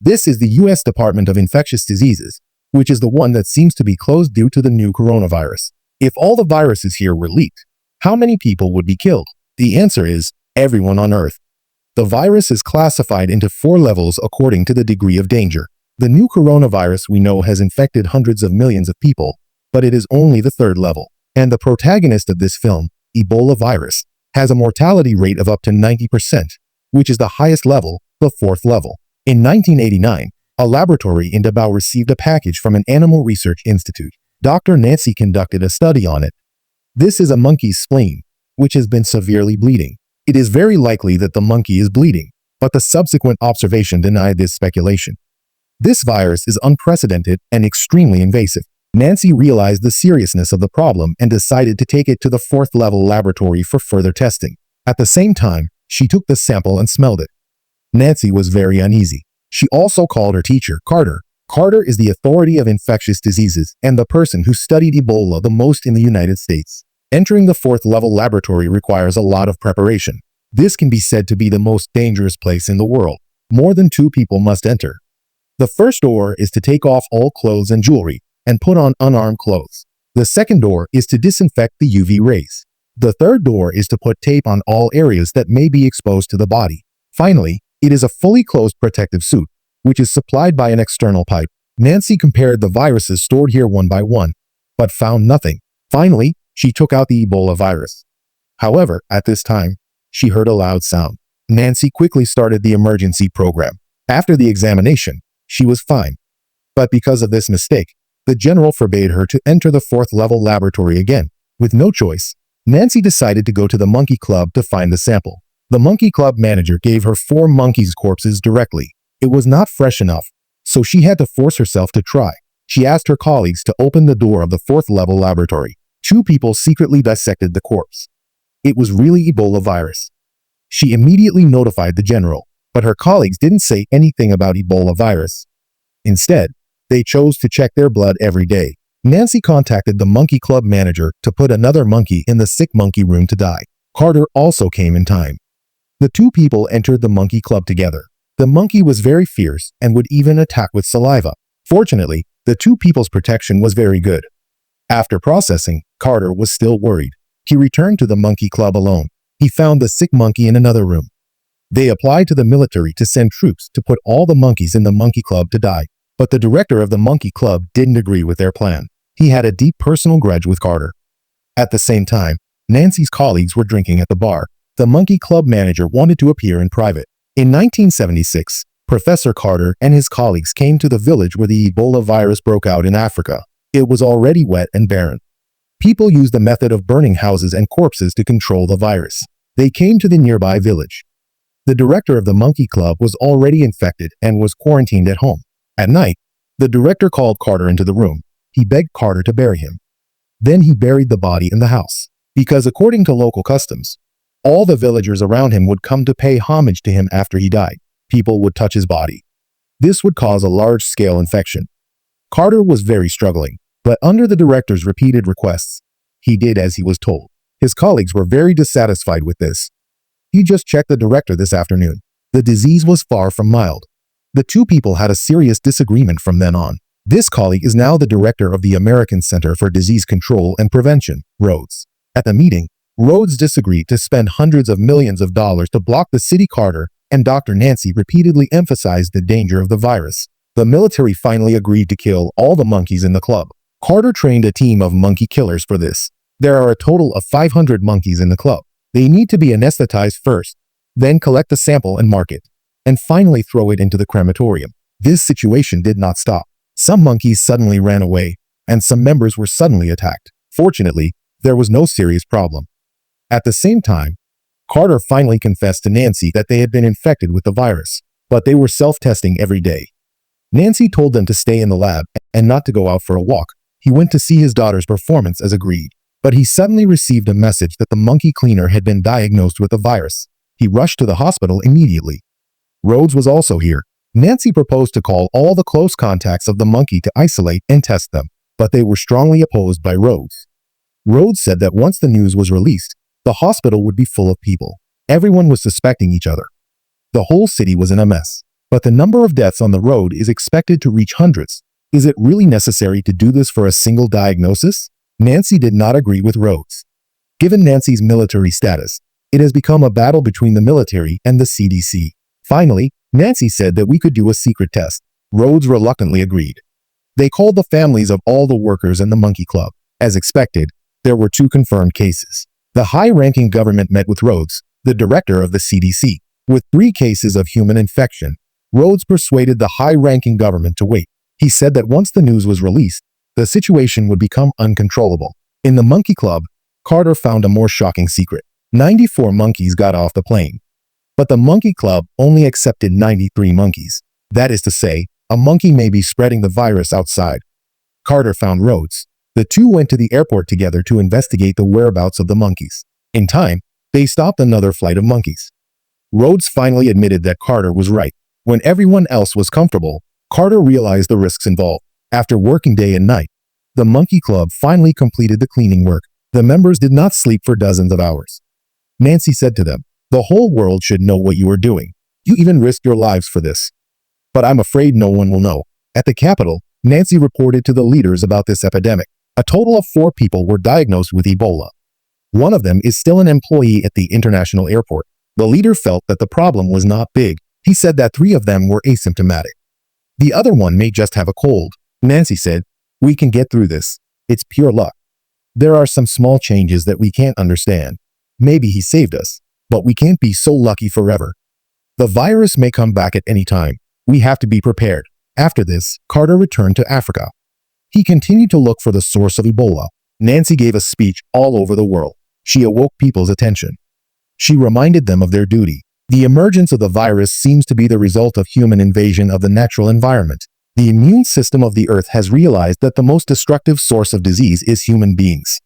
This is the U.S. Department of Infectious Diseases, which is the one that seems to be closed due to the new coronavirus. If all the viruses here were leaked, how many people would be killed? The answer is everyone on Earth. The virus is classified into 4 levels according to the degree of danger. The new coronavirus we know has infected hundreds of millions of people, but it is only the 3rd level. And the protagonist of this film, Ebola virus, has a mortality rate of up to 90%, which is the highest level, the 4th level. In 1989, a laboratory in Davao received a package from an animal research institute. Dr. Nancy conducted a study on it. This is a monkey's spleen, which has been severely bleeding. It is very likely that the monkey is bleeding, but the subsequent observation denied this speculation. This virus is unprecedented and extremely invasive. Nancy realized the seriousness of the problem and decided to take it to the 4th level laboratory for further testing. At the same time, she took the sample and smelled it. Nancy was very uneasy. She also called her teacher, Carter. Carter is the authority of infectious diseases and the person who studied Ebola the most in the United States. Entering the 4th level laboratory requires a lot of preparation. This can be said to be the most dangerous place in the world. More than 2 people must enter. The first door is to take off all clothes and jewelry and put on unarmed clothes. The second door is to disinfect the UV rays. The third door is to put tape on all areas that may be exposed to the body. Finally, it is a fully closed protective suit, which is supplied by an external pipe. Nancy compared the viruses stored here one by one, but found nothing. Finally, she took out the Ebola virus. However, at this time, she heard a loud sound. Nancy quickly started the emergency program. After the examination, she was fine. But because of this mistake, the general forbade her to enter the 4th level laboratory again. With no choice, Nancy decided to go to the monkey club to find the sample. The monkey club manager gave her 4 monkeys' corpses directly. It was not fresh enough, so she had to force herself to try. She asked her colleagues to open the door of the 4th level laboratory. 2 people secretly dissected the corpse. It was really Ebola virus. She immediately notified the general, but her colleagues didn't say anything about Ebola virus. Instead, they chose to check their blood every day. Nancy contacted the monkey club manager to put another monkey in the sick monkey room to die. Carter also came in time. The 2 people entered the monkey club together. The monkey was very fierce and would even attack with saliva. Fortunately, the 2 people's protection was very good. After processing, Carter was still worried. He returned to the monkey club alone. He found the sick monkey in another room. They applied to the military to send troops to put all the monkeys in the monkey club to die. But the director of the monkey club didn't agree with their plan. He had a deep personal grudge with Carter. At the same time, Nancy's colleagues were drinking at the bar. The monkey club manager wanted to appear in private. In 1976, Professor Carter and his colleagues came to the village where the Ebola virus broke out in Africa. It was already wet and barren. People used the method of burning houses and corpses to control the virus. They came to the nearby village. The director of the monkey club was already infected and was quarantined at home. At night, the director called Carter into the room. He begged Carter to bury him. Then he buried the body in the house, because according to local customs, all the villagers around him would come to pay homage to him after he died. People would touch his body. This would cause a large-scale infection. Carter was very struggling, but under the director's repeated requests, he did as he was told. His colleagues were very dissatisfied with this. He just checked the director this afternoon. The disease was far from mild. The 2 people had a serious disagreement from then on. This colleague is now the director of the American Center for Disease Control and Prevention, Rhodes. At the meeting, Rhodes disagreed to spend hundreds of millions of dollars to block the city. Carter and Dr. Nancy repeatedly emphasized the danger of the virus. The military finally agreed to kill all the monkeys in the club. Carter trained a team of monkey killers for this. There are a total of 500 monkeys in the club. They need to be anesthetized first, then collect a sample and mark it, and finally throw it into the crematorium. This situation did not stop. Some monkeys suddenly ran away, and some members were suddenly attacked. Fortunately, there was no serious problem. At the same time, Carter finally confessed to Nancy that they had been infected with the virus, but they were self-testing every day. Nancy told them to stay in the lab and not to go out for a walk. He went to see his daughter's performance as agreed, but he suddenly received a message that the monkey cleaner had been diagnosed with the virus. He rushed to the hospital immediately. Rhodes was also here. Nancy proposed to call all the close contacts of the monkey to isolate and test them, but they were strongly opposed by Rhodes. Rhodes said that once the news was released, the hospital would be full of people. Everyone was suspecting each other. The whole city was in a mess. But the number of deaths on the road is expected to reach hundreds. Is it really necessary to do this for a single diagnosis? Nancy did not agree with Rhodes. Given Nancy's military status, it has become a battle between the military and the CDC. Finally, Nancy said that we could do a secret test. Rhodes reluctantly agreed. They called the families of all the workers in the Monkey Club. As expected, there were 2 confirmed cases. The high-ranking government met with Rhodes, the director of the CDC. With 3 cases of human infection, Rhodes persuaded the high-ranking government to wait. He said that once the news was released, the situation would become uncontrollable. In the Monkey Club, Carter found a more shocking secret. 94 monkeys got off the plane. But the Monkey Club only accepted 93 monkeys. That is to say, a monkey may be spreading the virus outside. Carter found Rhodes. The 2 went to the airport together to investigate the whereabouts of the monkeys. In time, they stopped another flight of monkeys. Rhodes finally admitted that Carter was right. When everyone else was comfortable, Carter realized the risks involved. After working day and night, the Monkey Club finally completed the cleaning work. The members did not sleep for dozens of hours. Nancy said to them, "The whole world should know what you are doing. You even risked your lives for this. But I'm afraid no one will know." At the Capitol, Nancy reported to the leaders about this epidemic. A total of 4 people were diagnosed with Ebola. One of them is still an employee at the international airport. The leader felt that the problem was not big. He said that 3 of them were asymptomatic. The other one may just have a cold. Nancy said, "We can get through this. It's pure luck. There are some small changes that we can't understand. Maybe he saved us, but we can't be so lucky forever. The virus may come back at any time. We have to be prepared." After this, Carter returned to Africa. He continued to look for the source of Ebola. Nancy gave a speech all over the world. She awoke people's attention. She reminded them of their duty. The emergence of the virus seems to be the result of human invasion of the natural environment. The immune system of the earth has realized that the most destructive source of disease is human beings.